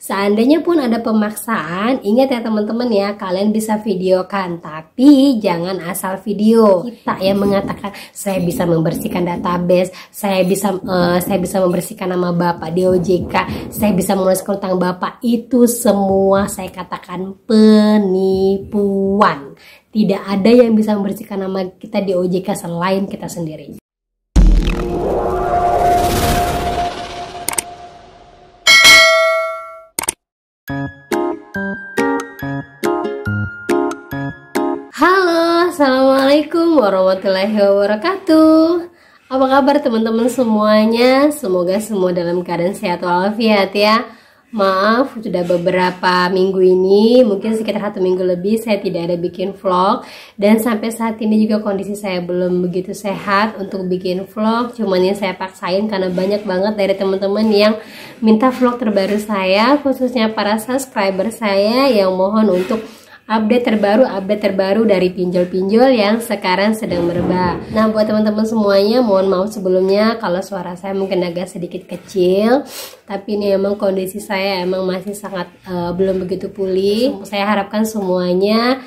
Seandainya pun ada pemaksaan, ingat ya teman-teman ya, kalian bisa videokan, tapi jangan asal video. Kita yang mengatakan saya bisa membersihkan database, saya bisa membersihkan nama Bapak di OJK, saya bisa menuliskan utang Bapak, itu semua saya katakan penipuan. Tidak ada yang bisa membersihkan nama kita di OJK selain kita sendiri. Halo, assalamualaikum warahmatullahi wabarakatuh. Apa kabar teman-teman semuanya? Semoga semua dalam keadaan sehat walafiat ya. Maaf, sudah beberapa minggu ini, mungkin sekitar 1 minggu lebih saya tidak ada bikin vlog. Dan sampai saat ini juga kondisi saya belum begitu sehat untuk bikin vlog. Cuman yang saya paksain karena banyak banget dari teman-teman yang minta vlog terbaru saya, khususnya para subscriber saya yang mohon untuk update terbaru dari pinjol-pinjol yang sekarang sedang merebak. Nah, buat teman-teman semuanya, mohon maaf sebelumnya kalau suara saya mungkin agak sedikit kecil, tapi ini emang kondisi saya emang masih sangat belum begitu pulih. Saya harapkan semuanya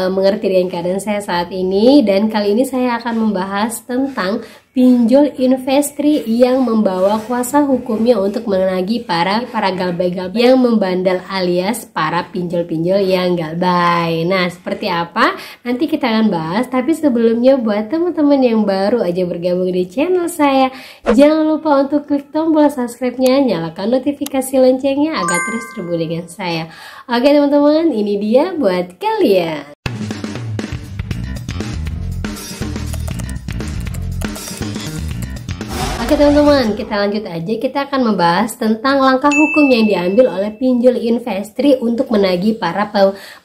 mengerti dengan keadaan saya saat ini, dan kali ini saya akan membahas tentang pinjol investri yang membawa kuasa hukumnya untuk menagih para galbay-galbay yang membandel alias para pinjol-pinjol yang galbay. Nah, seperti apa? Nanti kita akan bahas, tapi sebelumnya buat teman-teman yang baru aja bergabung di channel saya, jangan lupa untuk klik tombol subscribe-nya, nyalakan notifikasi loncengnya agar terus terhubung dengan saya. Oke teman-teman, ini dia buat kalian. Oke teman-teman, kita lanjut aja. Kita akan membahas tentang langkah hukum yang diambil oleh pinjol investri untuk menagih para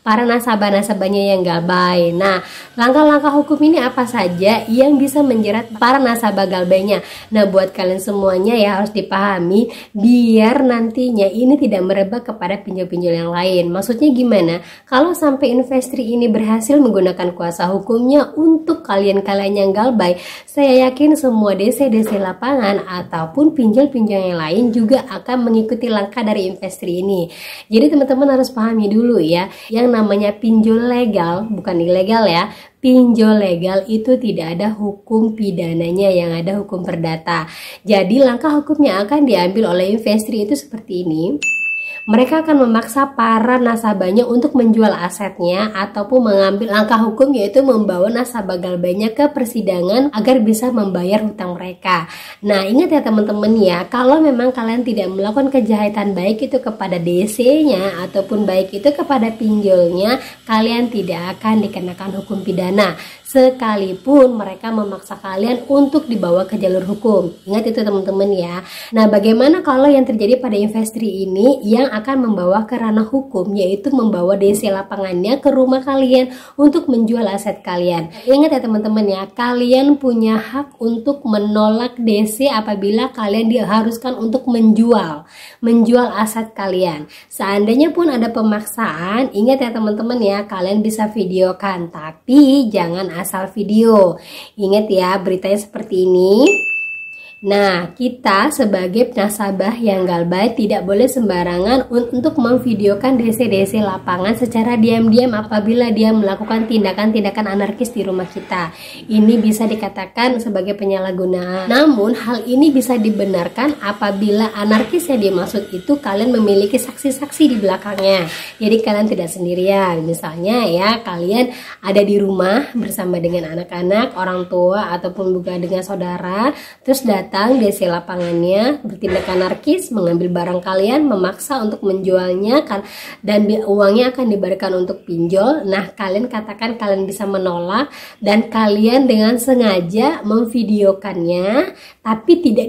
nasabah-nasabahnya yang galbay. Nah, langkah-langkah hukum ini apa saja yang bisa menjerat para nasabah galbaynya? Nah, buat kalian semuanya ya harus dipahami biar nantinya ini tidak merebak kepada pinjol-pinjol yang lain. Maksudnya gimana? Kalau sampai investri ini berhasil menggunakan kuasa hukumnya untuk kalian-kalian yang galbay, saya yakin semua DC-DC lapangan ataupun pinjol-pinjol yang lain juga akan mengikuti langkah dari investri ini. Jadi teman-teman harus pahami dulu ya, yang namanya pinjol legal bukan ilegal ya. Pinjol legal itu tidak ada hukum pidananya, yang ada hukum perdata. Jadi langkah hukum yang akan diambil oleh investri itu seperti ini. Mereka akan memaksa para nasabahnya untuk menjual asetnya ataupun mengambil langkah hukum, yaitu membawa nasabah galbaynya ke persidangan agar bisa membayar hutang mereka. Nah, ingat ya teman-teman ya, kalau memang kalian tidak melakukan kejahatan baik itu kepada DC-nya ataupun baik itu kepada pinjolnya, kalian tidak akan dikenakan hukum pidana sekalipun mereka memaksa kalian untuk dibawa ke jalur hukum. Ingat itu teman-teman ya. Nah, bagaimana kalau yang terjadi pada investri ini yang akan membawa ke ranah hukum, yaitu membawa DC lapangannya ke rumah kalian untuk menjual aset kalian? Ingat ya teman-teman ya, kalian punya hak untuk menolak DC apabila kalian diharuskan untuk menjual aset kalian. Seandainya pun ada pemaksaan, ingat ya teman-teman ya, kalian bisa videokan, tapi jangan asal video. Ingat ya, beritanya seperti ini. Nah, kita sebagai nasabah yang galbay tidak boleh sembarangan untuk memvideokan DC-DC lapangan secara diam-diam apabila dia melakukan tindakan-tindakan anarkis di rumah kita. Ini bisa dikatakan sebagai penyalahgunaan. Namun, hal ini bisa dibenarkan apabila anarkis yang dimaksud itu kalian memiliki saksi-saksi di belakangnya. Jadi kalian tidak sendirian. Misalnya ya, kalian ada di rumah bersama dengan anak-anak, orang tua ataupun juga dengan saudara, terus datang DC lapangannya bertindak anarkis, mengambil barang kalian, memaksa untuk menjualnya kan, dan uangnya akan diberikan untuk pinjol. Nah, kalian katakan kalian bisa menolak dan kalian dengan sengaja memvideokannya, tapi tidak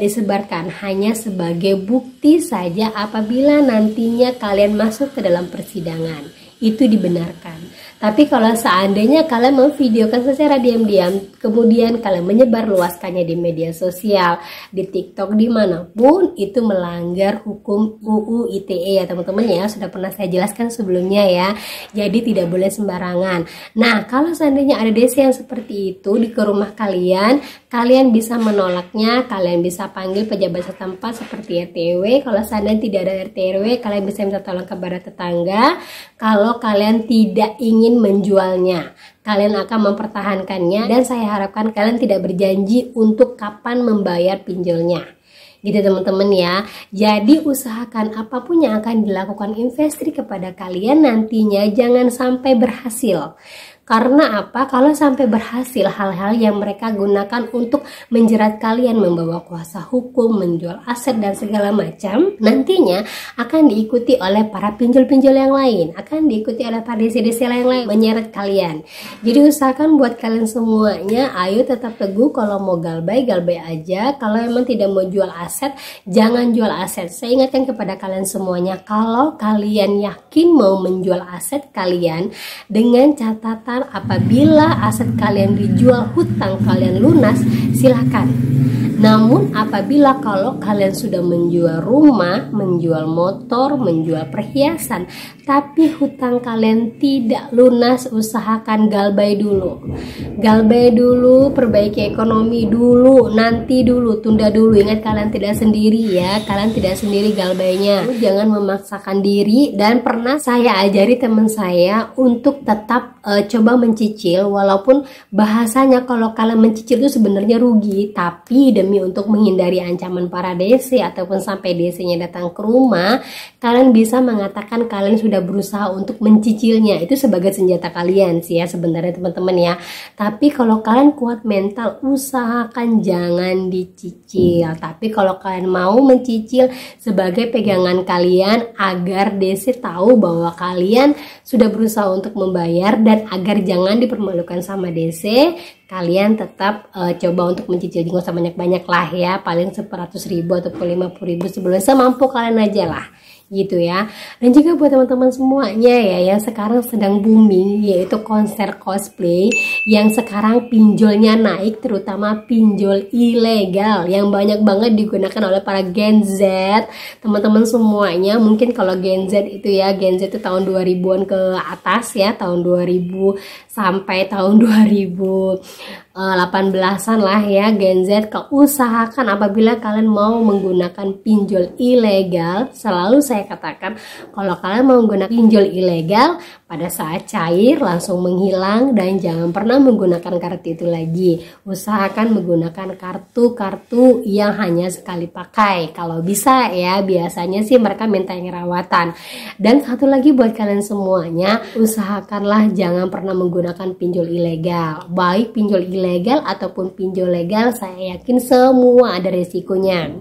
disebarkan hanya sebagai bukti saja apabila nantinya kalian masuk ke dalam persidangan. Itu dibenarkan. Tapi kalau seandainya kalian memvideokan secara diam-diam, kemudian kalian menyebar luaskannya di media sosial, di TikTok, dimanapun, itu melanggar hukum UU ITE ya teman-teman ya. Sudah pernah saya jelaskan sebelumnya ya. Jadi tidak boleh sembarangan. Nah, kalau seandainya ada desa yang seperti itu di ke rumah kalian, kalian bisa menolaknya, kalian bisa panggil pejabat setempat seperti RT/RW. Kalau seandainya tidak ada RT/RW, kalian bisa minta tolong kepada tetangga. Kalau kalian tidak ingin menjualnya, kalian akan mempertahankannya, dan saya harapkan kalian tidak berjanji untuk kapan membayar pinjolnya. Gitu teman-teman ya. Jadi usahakan apapun yang akan dilakukan investri kepada kalian nantinya jangan sampai berhasil. Karena apa? Kalau sampai berhasil, hal-hal yang mereka gunakan untuk menjerat kalian, membawa kuasa hukum, menjual aset dan segala macam, nantinya akan diikuti oleh para pinjol-pinjol yang lain, akan diikuti oleh para desa-desa yang lain menyeret kalian. Jadi usahakan buat kalian semuanya, ayo tetap teguh. Kalau mau galbay, galbay aja. Kalau emang tidak mau jual aset, jangan jual aset. Saya ingatkan kepada kalian semuanya, kalau kalian yakin mau menjual aset kalian, dengan catatan apabila aset kalian dijual, hutang kalian lunas, silakan. Namun apabila kalau kalian sudah menjual rumah, menjual motor, menjual perhiasan, tapi hutang kalian tidak lunas, usahakan galbay dulu. Galbay dulu, perbaiki ekonomi dulu, nanti dulu, tunda dulu. Ingat kalian tidak sendiri ya, kalian tidak sendiri galbaynya. Jangan memaksakan diri, dan pernah saya ajari teman saya untuk tetap coba mencicil, walaupun bahasanya kalau kalian mencicil itu sebenarnya rugi, tapi demi untuk menghindari ancaman para DC ataupun sampai DC-nya datang ke rumah, kalian bisa mengatakan kalian sudah berusaha untuk mencicilnya. Itu sebagai senjata kalian sih ya sebenarnya teman-teman ya. Tapi kalau kalian kuat mental, usahakan jangan dicicil. Tapi kalau kalian mau mencicil sebagai pegangan kalian agar DC tahu bahwa kalian sudah berusaha untuk membayar, dan agar jangan dipermalukan sama DC, kalian tetap coba untuk mencicil. Jangan usah banyak-banyak lah ya, paling 100.000 atau 50.000 sebelum semampu kalian aja lah gitu ya. Dan juga buat teman-teman semuanya ya yang sekarang sedang booming, yaitu konser cosplay, yang sekarang pinjolnya naik, terutama pinjol ilegal yang banyak banget digunakan oleh para Gen Z. Teman-teman semuanya mungkin kalau Gen Z itu ya, Gen Z itu tahun 2000-an ke atas ya, tahun 2000 sampai tahun 2018-an lah ya Gen Z. Usahakan apabila kalian mau menggunakan pinjol ilegal, selalu saya katakan kalau kalian mau menggunakan pinjol ilegal, pada saat cair langsung menghilang, dan jangan pernah menggunakan kartu itu lagi. Usahakan menggunakan kartu-kartu yang hanya sekali pakai kalau bisa ya. Biasanya sih mereka minta yang rawatan. Dan satu lagi buat kalian semuanya, usahakanlah jangan pernah menggunakan pinjol ilegal. Baik pinjol ilegal ataupun pinjol legal, saya yakin semua ada resikonya.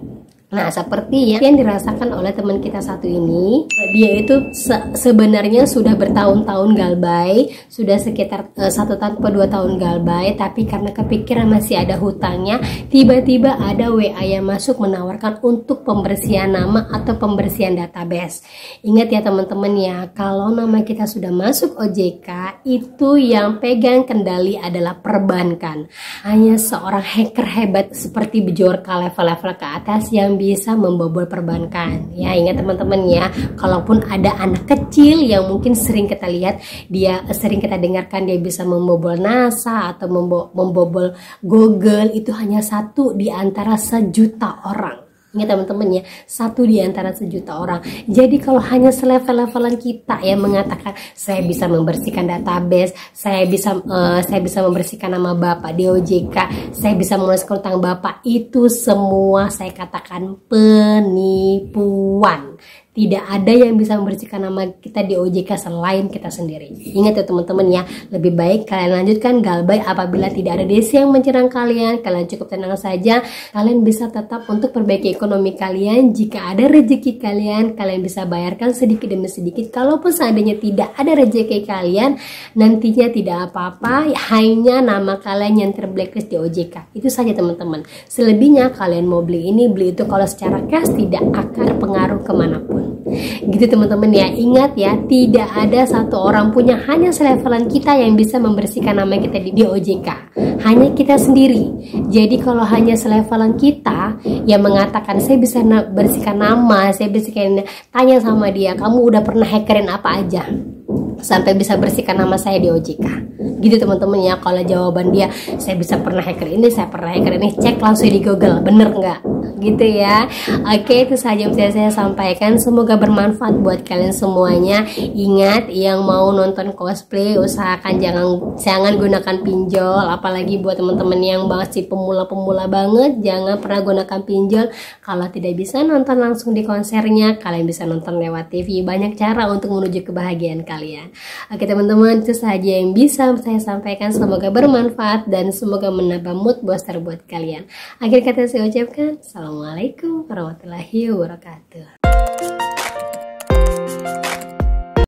Nah, seperti yang dirasakan oleh teman kita satu ini, dia itu sebenarnya sudah bertahun-tahun galbay, sudah sekitar 1 tahun atau 2 tahun galbay, tapi karena kepikiran masih ada hutangnya, tiba-tiba ada WA yang masuk menawarkan untuk pembersihan nama atau pembersihan database. Ingat ya teman-teman ya, kalau nama kita sudah masuk OJK, itu yang pegang kendali adalah perbankan. Hanya seorang hacker hebat seperti Bjorka level-level ke atas yang bisa membobol perbankan. Ya, ingat teman-teman ya, kalaupun ada anak kecil yang mungkin sering kita lihat, dia sering kita dengarkan dia bisa membobol NASA atau membobol Google, itu hanya 1 di antara 1.000.000 orang. Ingat teman-teman ya, 1 di antara 1.000.000 orang. Jadi kalau hanya selevel-levelan kita yang mengatakan saya bisa membersihkan database, saya bisa membersihkan nama Bapak di OJK, saya bisa melunaskan utang Bapak, itu semua saya katakan penipuan. Tidak ada yang bisa membersihkan nama kita di OJK selain kita sendiri. Ingat ya teman-teman ya, lebih baik kalian lanjutkan galbay apabila tidak ada DC yang menyerang kalian. Kalian cukup tenang saja, kalian bisa tetap untuk perbaiki ekonomi kalian. Jika ada rezeki kalian bisa bayarkan sedikit demi sedikit. Kalaupun seandainya tidak ada rezeki kalian, nantinya tidak apa-apa, hanya nama kalian yang terblacklist di OJK. Itu saja teman-teman. Selebihnya kalian mau beli ini, beli itu, kalau secara cash tidak akan terpengaruh kemanapun. Gitu teman-teman ya. Ingat ya, tidak ada satu orang punya hanya selevelan kita yang bisa membersihkan nama kita di OJK. Hanya kita sendiri. Jadi kalau hanya selevelan kita yang mengatakan saya bisa bersihkan nama, saya bersihkan, tanya sama dia, kamu udah pernah hackerin apa aja sampai bisa bersihkan nama saya di OJK. Gitu teman-teman ya. Kalau jawaban dia saya bisa pernah hacker ini, saya pernah hacker ini, cek langsung di Google, bener nggak? Gitu ya. Oke, itu saja yang bisa saya sampaikan. Semoga bermanfaat buat kalian semuanya. Ingat, yang mau nonton cosplay usahakan jangan gunakan pinjol, apalagi buat teman-teman yang masih pemula-pemula banget, jangan pernah gunakan pinjol. Kalau tidak bisa nonton langsung di konsernya, kalian bisa nonton lewat TV. Banyak cara untuk menuju kebahagiaan kalian. Oke teman-teman, itu saja yang bisa saya sampaikan. Semoga bermanfaat dan semoga menambah mood booster buat kalian. Akhir kata saya ucapkan Assalamualaikum warahmatullahi wabarakatuh.